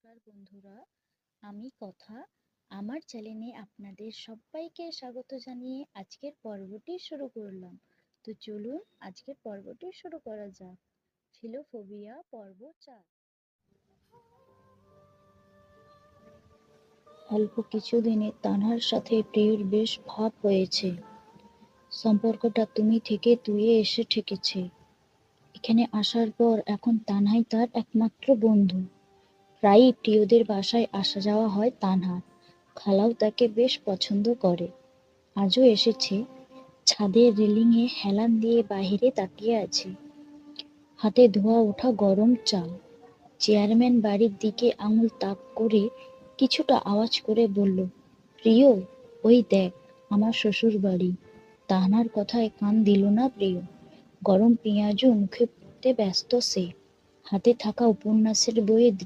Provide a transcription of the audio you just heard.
নমস্কার বন্ধুরা, আমি কথা আমার চ্যানেলে আপনাদের সবাইকে স্বাগত জানিয়ে আজকের পর্বটি শুরু করলাম। তো চলুন আজকের পর্বটি শুরু করা যাক। ফিলোফোবিয়া পর্ব 4। অল্প কিছুদিনে তানহার সাথে প্রিয়র বেশ ভাব হয়েছে। সম্পর্কটা তুমি থেকে তুইয়ে এসে ঠেকেছে। এখানে আসার পর এখন তানহাই তার একমাত্র বন্ধু। প্রায়ই প্রিয়দের বাসায় আসা যাওয়া হয় তানহার। খালাও তাকে বেশ পছন্দ করে। আজও এসেছে। ছাদের রেলিংয়ে হেলান দিয়ে বাহিরে তাকিয়ে আছে। হাতে ধোয়া ওঠা গরম চা। চেয়ারম্যান বাড়ির দিকে আঙুল তাক করে কিছুটা আওয়াজ করে বলল, প্রিয়, ওই দেখ আমার শ্বশুর বাড়ি। তাহনার কথায় কান দিল না প্রিয়। গরম পেঁয়াজও মুখে পুরতে ব্যস্ত সে। হাতে থাকা উপন্যাসের বইয়ে